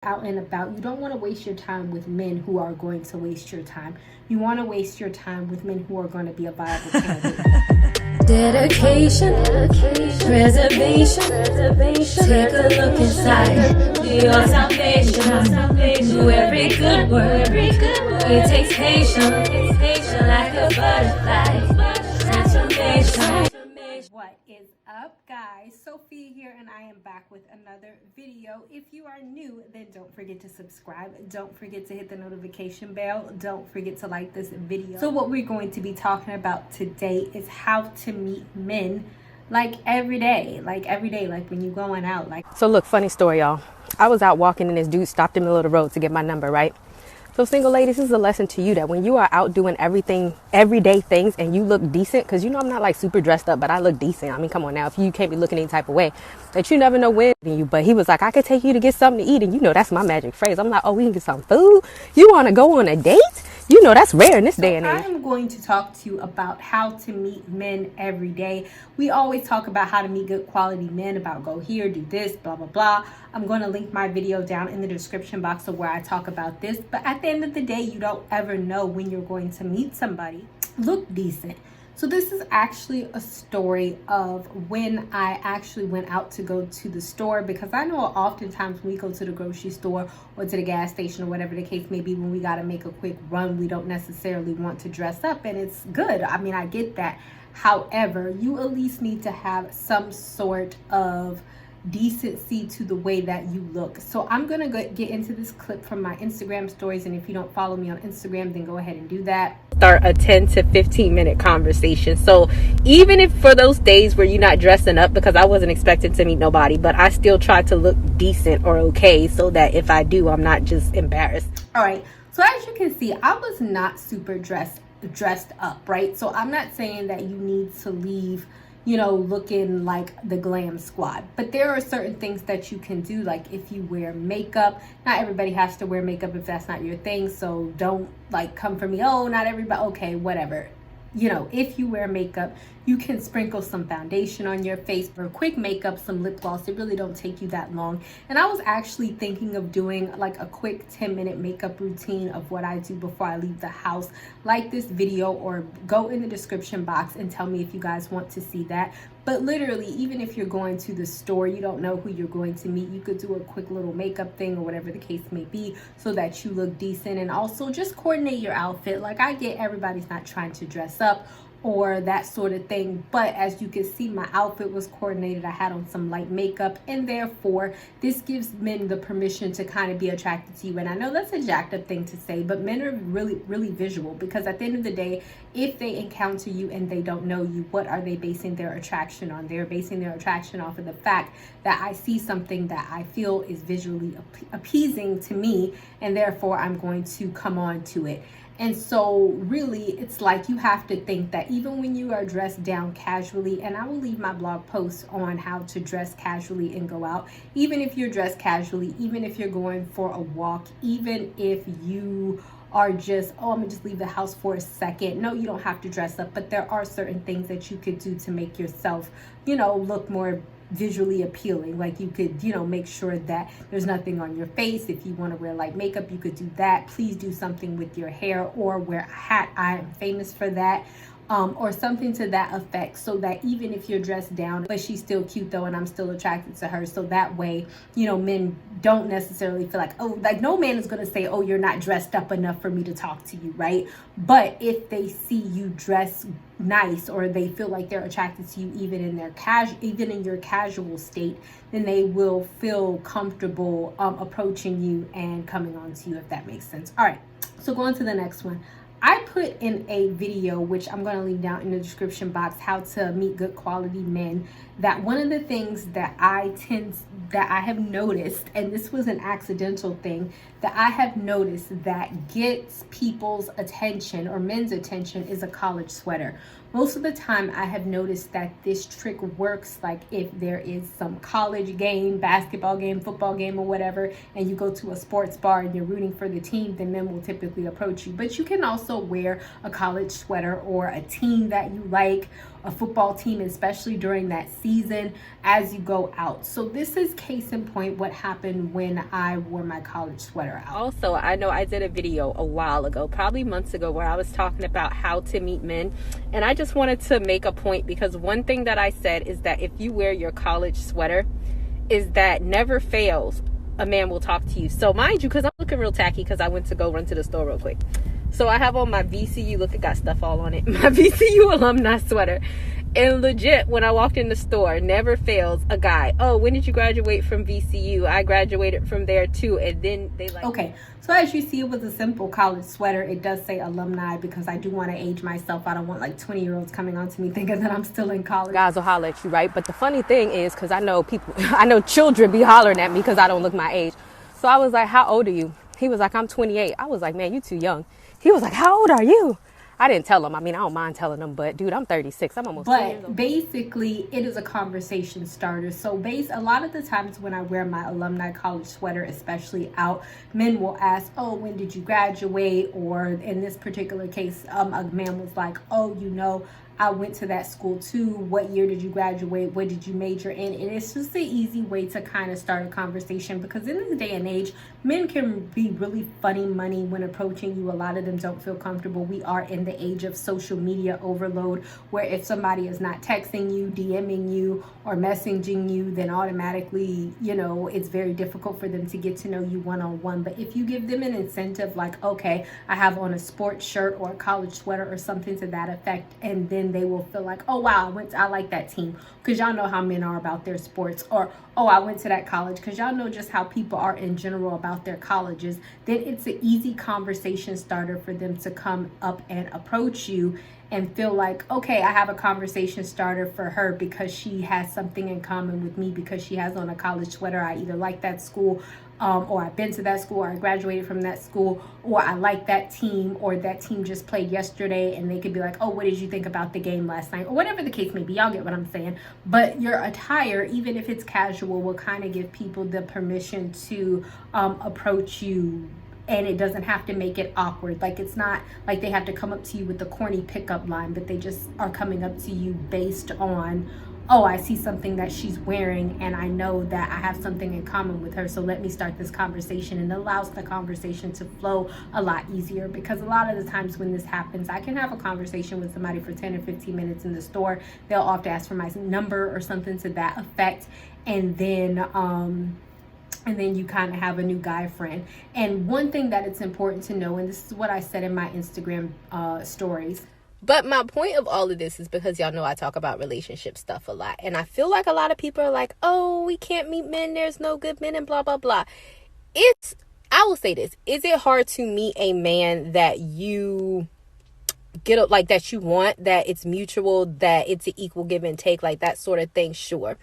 out and about, you don't want to waste your time with men who are going to waste your time. You want to waste your time with men who are going to be a viable candidate. Dedication, preservation, take a look inside your salvation. Do every good work, it takes patience, like a butterfly, transformation. What is up, guys? Sophie here, and I am back with another video. If you are new, then don't forget to subscribe. Don't forget to hit the notification bell. Don't forget to like this video. So what we're going to be talking about today is how to meet men like every day, like when you're going out. So look, funny story, y'all. I was out walking and this dude stopped in the middle of the road to get my number, right? So single ladies, this is a lesson to you that when you are out doing everything, everyday things, and you look decent, because you know I'm not like super dressed up, but I look decent. I mean, come on now, if you can't be looking any type of way, that you never know when you. But he was like, I could take you to get something to eat, and you know that's my magic phrase. I'm like, oh, we can get some food. You want to go on a date? You know that's rare in this day and age. I am going to talk to you about how to meet men every day. We always talk about how to meet good quality men, about go here, do this, blah, blah, blah. I'm going to link my video down in the description box of where I talk about this. But at the end of the day, you don't ever know when you're going to meet somebody. Look decent. So this is actually a story of when I actually went out to go to the store, because I know oftentimes when we go to the grocery store or to the gas station or whatever the case may be, when we got to make a quick run, we don't necessarily want to dress up, and it's good. I mean, I get that. However, you at least need to have some sort of decency to the way that you look. So I'm gonna get into this clip from my Instagram stories, and if you don't follow me on Instagram, then go ahead and do that. Start a 10 to 15 minute conversation. So even if for those days where you're not dressing up, because I wasn't expecting to meet nobody, but I still try to look decent or okay, so that if I do, I'm not just embarrassed. All right, so as you can see, I was not super dressed up, right? So I'm not saying that you need to leave, you know, looking like the glam squad, but there are certain things that you can do. Like if you wear makeup, not everybody has to wear makeup if that's not your thing, so don't like come for me, oh, not everybody, okay, whatever. You know, if you wear makeup, you can sprinkle some foundation on your face for quick makeup, some lip gloss. It really don't take you that long. And I was actually thinking of doing like a quick 10-minute makeup routine of what I do before I leave the house. Like this video, or go in the description box and tell me if you guys want to see that. But literally, even if you're going to the store, you don't know who you're going to meet, you could do a quick little makeup thing or whatever the case may be, so that you look decent. And also just coordinate your outfit. Like, I get everybody's not trying to dress up or that sort of thing, but as you can see, my outfit was coordinated. I had on some light makeup, and therefore this gives men the permission to kind of be attracted to you. And I know that's a jacked up thing to say, but men are really visual, because at the end of the day, if they encounter you and they don't know you, what are they basing their attraction on? They're basing their attraction off of the fact that I see something that I feel is visually appeasing to me, and therefore I'm going to come on to it. And so really, it's like you have to think that even when you are dressed down casually, and I will leave my blog post on how to dress casually and go out, even if you're dressed casually, even if you're going for a walk, even if you are just, oh, I'm gonna just leave the house for a second. No, you don't have to dress up, but there are certain things that you could do to make yourself, you know, look more visually appealing. Like you could, you know, make sure that there's nothing on your face. If you want to wear light makeup, you could do that. Please do something with your hair, or wear a hat. I am famous for that. Or something to that effect, so that even if you're dressed down, but she's still cute though, and I'm still attracted to her, so that way, you know, men don't necessarily feel like, oh, like no man is going to say, oh, you're not dressed up enough for me to talk to you, right? But if they see you dress nice, or they feel like they're attracted to you even in their even in your casual state, then they will feel comfortable approaching you and coming on to you, if that makes sense. All right, so going to the next one. I put in a video, which I'm going to leave down in the description box, how to meet good quality men, that one of the things that I have noticed, and this was an accidental thing, that I have noticed that gets people's attention, or men's attention, is a college sweater. Most of the time I have noticed that this trick works, like if there is some college game, basketball game, football game, or whatever, and you go to a sports bar and you're rooting for the team, then men will typically approach you. But you can also wear a college sweater, or a team that you like, a football team, especially during that season. season as you go out. So this is case in point what happened when I wore my college sweater out. Also, I know I did a video a while ago, probably months ago, where I was talking about how to meet men. And I just wanted to make a point, because one thing that I said is that if you wear your college sweater, is that never fails, a man will talk to you. So mind you, because I'm looking real tacky because I went to go run to the store real quick. So I have on my VCU, look, it got stuff all on it, my VCU alumni sweater. And legit, when I walked in the store, never fails a guy, oh, when did you graduate from VCU? I graduated from there too. And then they like, okay, so as you see, it was a simple college sweater. It does say alumni because I do want to age myself. I don't want like 20-year-olds coming on to me thinking that I'm still in college. Guys will holler at you, right? But the funny thing is, because I know people, I know children be hollering at me because I don't look my age. So I was like, how old are you? He was like, I'm 28. I was like, man, you too young. He was like, how old are you? I didn't tell him. I mean, I don't mind telling them, but dude, I'm 36. I'm almost 20 years old. Basically, it is a conversation starter. So a lot of the times when I wear my alumni college sweater, especially out, men will ask, oh, when did you graduate? Or in this particular case, a man was like, oh, I went to that school too. What year did you graduate? What did you major in? And it's just an easy way to kind of start a conversation, because in this day and age, men can be really funny money when approaching you. A lot of them don't feel comfortable. We are in the age of social media overload, where if somebody is not texting you, DMing you, or messaging you, then automatically, it's very difficult for them to get to know you one-on-one. But if you give them an incentive like, okay, I have on a sports shirt or a college sweater or something to that effect, and then they will feel like, oh wow, I like that team, because y'all know how men are about their sports, or oh, I went to that college, because y'all know just how people are in general about their colleges, then it's an easy conversation starter for them to come up and approach you and feel like, okay, I have a conversation starter for her because she has something in common with me, because she has on a college sweater. I either like that school, or I've been to that school, or I graduated from that school, or I like that team, or that team just played yesterday, and they could be like, oh, what did you think about the game last night? Or whatever the case may be. Y'all get what I'm saying. But your attire, even if it's casual, will kind of give people the permission to approach you, and it doesn't have to make it awkward. Like, it's not like they have to come up to you with the corny pickup line, but they just are coming up to you based on, oh, I see something that she's wearing and I know that I have something in common with her, so let me start this conversation. And it allows the conversation to flow a lot easier, because a lot of the times when this happens, I can have a conversation with somebody for 10 or 15 minutes in the store. They'll often ask for my number or something to that effect, and then you kind of have a new guy friend. And one thing that it's important to know, and this is what I said in my Instagram stories. But my point of all of this is because y'all know I talk about relationship stuff a lot. And I feel like a lot of people are like, oh, we can't meet men, there's no good men, and blah, blah, blah. I will say this. Is it hard to meet a man that you get, like, that you want, that it's mutual, that it's an equal give and take, like that sort of thing? Sure.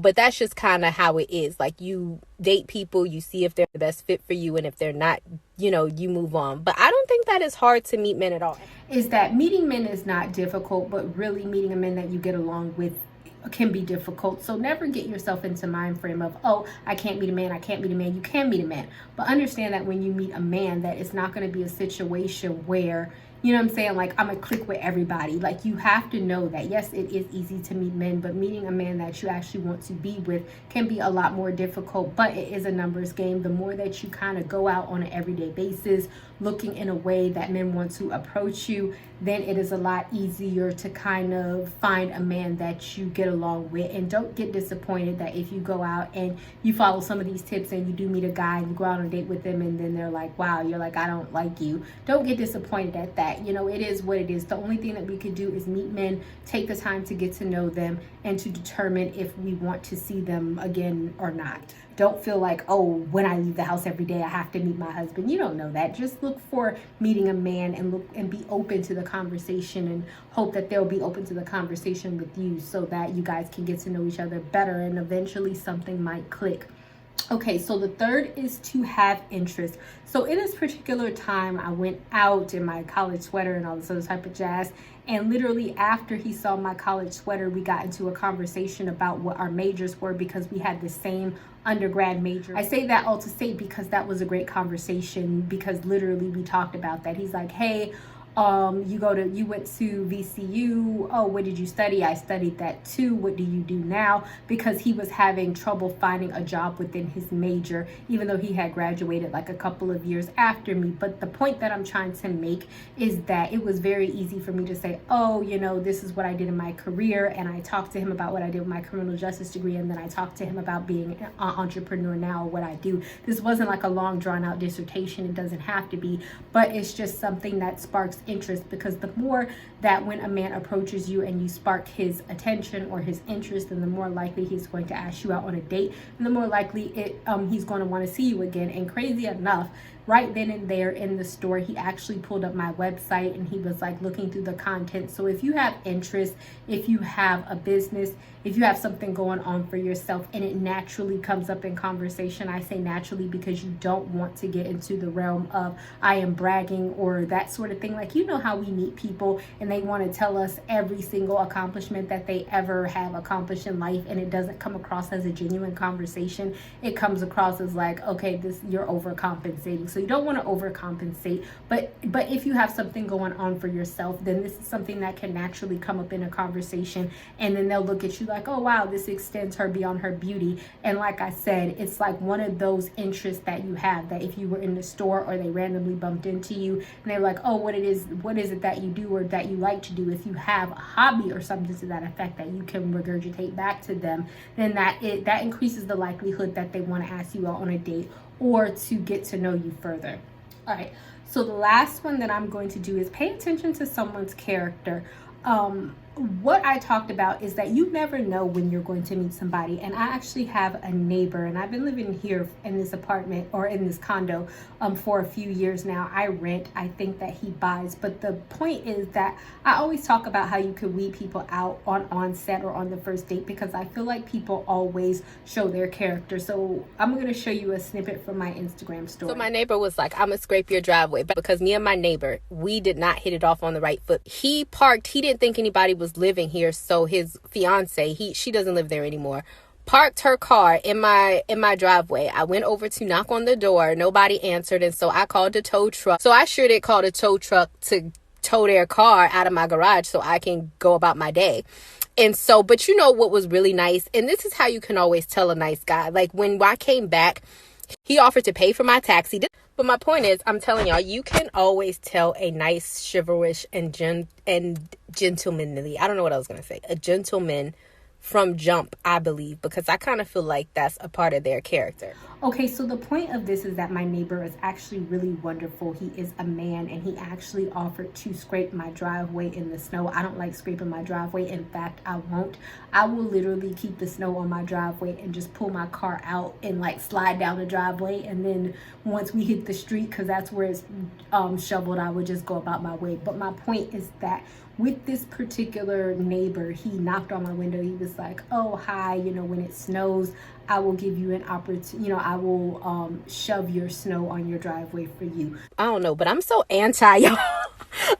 But that's just kind of how it is. Like, you date people, you see if they're the best fit for you, and if they're not, you move on. But I don't think that is hard to meet men at all. Is that meeting men is not difficult, but really meeting a man that you get along with can be difficult. So never get yourself into mind frame of, oh, I can't meet a man, I can't meet a man. You can meet a man. But understand that when you meet a man, that it's not going to be a situation where, you know what I'm saying, like, I'm gonna click with everybody. Like, you have to know that, yes, it is easy to meet men, but meeting a man that you actually want to be with can be a lot more difficult. But it is a numbers game. The more that you kind of go out on an everyday basis, looking in a way that men want to approach you, then it is a lot easier to kind of find a man that you get along with. And don't get disappointed that if you go out and you follow some of these tips and you do meet a guy and you go out on a date with them and then they're like, wow, you're like, I don't like you. Don't get disappointed at that. It is what it is. The only thing that we could do is meet men, take the time to get to know them, and to determine if we want to see them again or not. Don't feel like, oh, when I leave the house every day, I have to meet my husband. You don't know that. Just look for meeting a man and look and be open to the conversation, and hope that they'll be open to the conversation with you, so that you guys can get to know each other better, and eventually something might click. Okay, so the third is to have interest. So in this particular time, I went out in my college sweater and all this other type of jazz. And literally after he saw my college sweater, we got into a conversation about what our majors were, because we had the same undergrad major. I say that all to say because that was a great conversation, because literally we talked about that. He's like, hey, you went to VCU. Oh, what did you study? I studied that too. What do you do now? Because he was having trouble finding a job within his major, even though he had graduated like a couple of years after me. But the point that I'm trying to make is that it was very easy for me to say, oh, this is what I did in my career. And I talked to him about what I did with my criminal justice degree. And then I talked to him about being an entrepreneur now, or what I do. This wasn't like a long drawn out dissertation. It doesn't have to be, but it's just something that sparks interest, because the more that when a man approaches you and you spark his attention or his interest, then the more likely he's going to ask you out on a date, and the more likely he's going to want to see you again. And crazy enough, right then and there in the store, he actually pulled up my website and he was like looking through the content. So if you have interest, if you have a business, if you have something going on for yourself and it naturally comes up in conversation, I say naturally because you don't want to get into the realm of I am bragging or that sort of thing. Like, how we meet people and they want to tell us every single accomplishment that they ever have accomplished in life, and it doesn't come across as a genuine conversation. It comes across as like, okay, you're overcompensating. So you don't want to overcompensate, but if you have something going on for yourself, then this is something that can naturally come up in a conversation, and then they'll look at you like, oh wow, this extends her beyond her beauty. And like I said, it's like one of those interests that you have, that if you were in the store or they randomly bumped into you and they're like, oh, what is it that you do or that you like to do, if you have a hobby or something to that effect that you can regurgitate back to them, then that increases the likelihood that they want to ask you out on a date or to get to know you further. All right, so the last one that I'm going to do is pay attention to someone's character. What I talked about is that you never know when you're going to meet somebody. And I actually have a neighbor, and I've been living here in this apartment or in this condo for a few years now. I rent. I think that he buys. But the point is that I always talk about how you could weed people out on set or on the first date, because I feel like people always show their character. So I'm going to show you a snippet from my Instagram story. So my neighbor was like, I'm going to scrape your driveway, because me and my neighbor, we did not hit it off on the right foot. He didn't think anybody was living here, so his fiance, she doesn't live there anymore, parked her car in my driveway. I went over to knock on the door, nobody answered, and so I called the tow truck. So I sure did call the tow truck to tow their car out of my garage so I can go about my day. And so, but what was really nice, and this is how you can always tell a nice guy, like when I came back, he offered to pay for my taxi. But my point is, I'm telling y'all, you can always tell a nice, chivalrous, and gentlemanly, I don't know what I was going to say, a gentleman from jump, I believe, because I kind of feel like that's a part of their character. Okay, so the point of this is that my neighbor is actually really wonderful. He is a man, and he actually offered to scrape my driveway in the snow. I don't like scraping my driveway. In fact, I won't. I will literally keep the snow on my driveway and just pull my car out and like slide down the driveway. And then once we hit the street, because that's where it's shoveled, I would just go about my way. But my point is that with this particular neighbor, he knocked on my window. He was like, oh, hi, when it snows, I will give you an opportunity, I will shove your snow on your driveway for you. I don't know, but I'm so anti, y'all.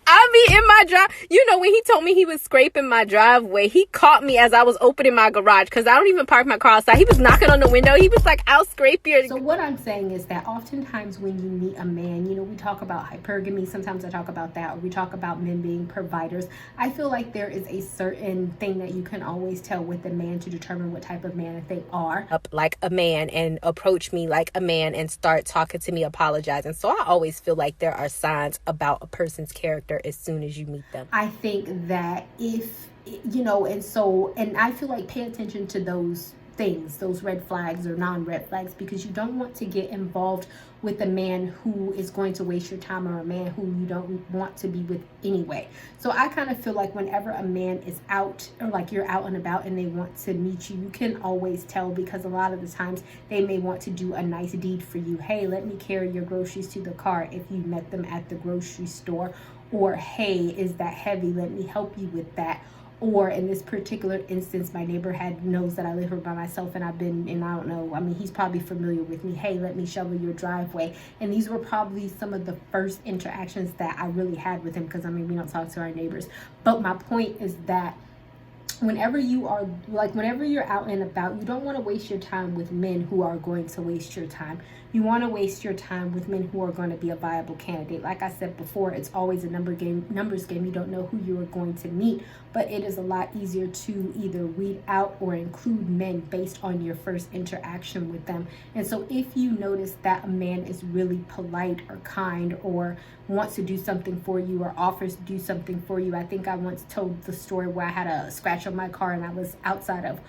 I be in my drive. When he told me he was scraping my driveway, he caught me as I was opening my garage, because I don't even park my car outside. He was knocking on the window. He was like, I'll scrape your... So what I'm saying is that oftentimes when you meet a man, we talk about hypergamy. Sometimes I talk about that, or we talk about men being providers. I feel like there is a certain thing that you can always tell with a man to determine what type of man they are. Up like a man and approach me like a man and start talking to me, apologizing. So I always feel like there are signs about a person's character as soon as you meet them. I think that if, and I feel like pay attention to those things, those red flags or non-red flags, because you don't want to get involved with a man who is going to waste your time, or a man who you don't want to be with anyway. So I kind of feel like whenever a man is out, or like you're out and about and they want to meet you, you can always tell, because a lot of the times they may want to do a nice deed for you. Hey, let me carry your groceries to the car if you met them at the grocery store. Or, hey, is that heavy? Let me help you with that. Or in this particular instance, my neighbor knows that I live here by myself, and I don't know, he's probably familiar with me. Hey, let me shovel your driveway. And these were probably some of the first interactions that I really had with him, because we don't talk to our neighbors. But my point is that whenever you're out and about, you don't want to waste your time with men who are going to waste your time. You want to waste your time with men who are going to be a viable candidate. Like I said before, it's always a numbers game. You don't know who you are going to meet, but it is a lot easier to either weed out or include men based on your first interaction with them. And so if you notice that a man is really polite or kind or wants to do something for you or offers to do something for you. I think I once told the story where I had a scratch on my car and I was outside of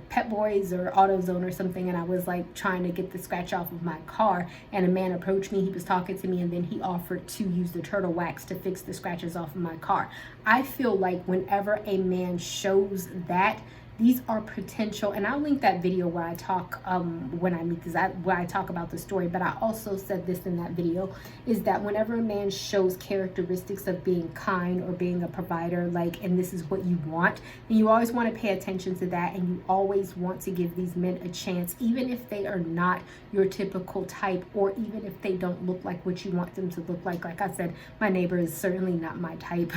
Pet Boys or AutoZone or something, and I was like trying to get the scratch off of my car, and a man approached me. He was talking to me, and then he offered to use the turtle wax to fix the scratches off of my car. I feel like whenever a man shows that, these are potential, and I'll link that video where I talk when I meet this, where I talk about the story, but I also said this in that video, is that whenever a man shows characteristics of being kind or being a provider, like, and this is what you want, and you always want to pay attention to that, and you always want to give these men a chance, even if they are not your typical type, or even if they don't look like what you want them to look like. Like I said, my neighbor is certainly not my type.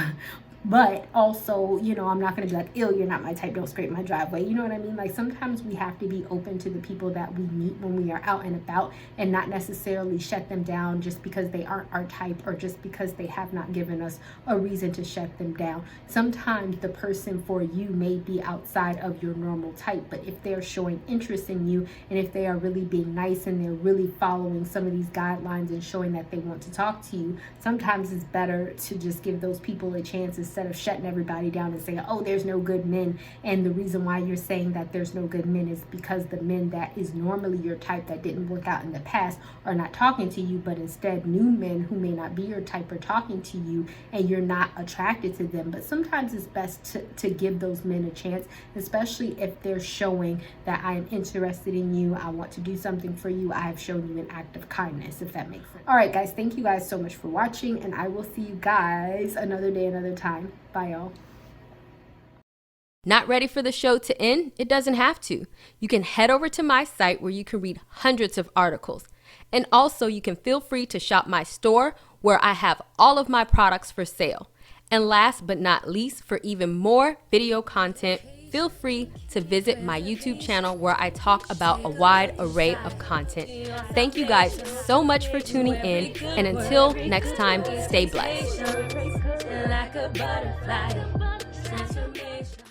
But also, you know, I'm not going to be like, ew, you're not my type, don't scrape my driveway. You know what I mean? Like, sometimes we have to be open to the people that we meet when we are out and about, and not necessarily shut them down just because they aren't our type or just because they have not given us a reason to shut them down. Sometimes the person for you may be outside of your normal type, but if they're showing interest in you, and if they are really being nice and they're really following some of these guidelines and showing that they want to talk to you, sometimes it's better to just give those people a chance instead of shutting everybody down and saying, oh, there's no good men. And the reason why you're saying that there's no good men is because the men that is normally your type that didn't work out in the past are not talking to you, but instead new men who may not be your type are talking to you, and you're not attracted to them. But sometimes it's best to give those men a chance, especially if they're showing that I am interested in you, I want to do something for you, I have shown you an act of kindness, if that makes sense. All right, guys, thank you guys so much for watching, and I will see you guys another day, another time. Bye, y'all. Not ready for the show to end? It doesn't have to. You can head over to my site where you can read hundreds of articles. And also you can feel free to shop my store where I have all of my products for sale. And last but not least, for even more video content, feel free to visit my YouTube channel where I talk about a wide array of content. Thank you guys so much for tuning in, and until next time, stay blessed. Like a butterfly, transformation.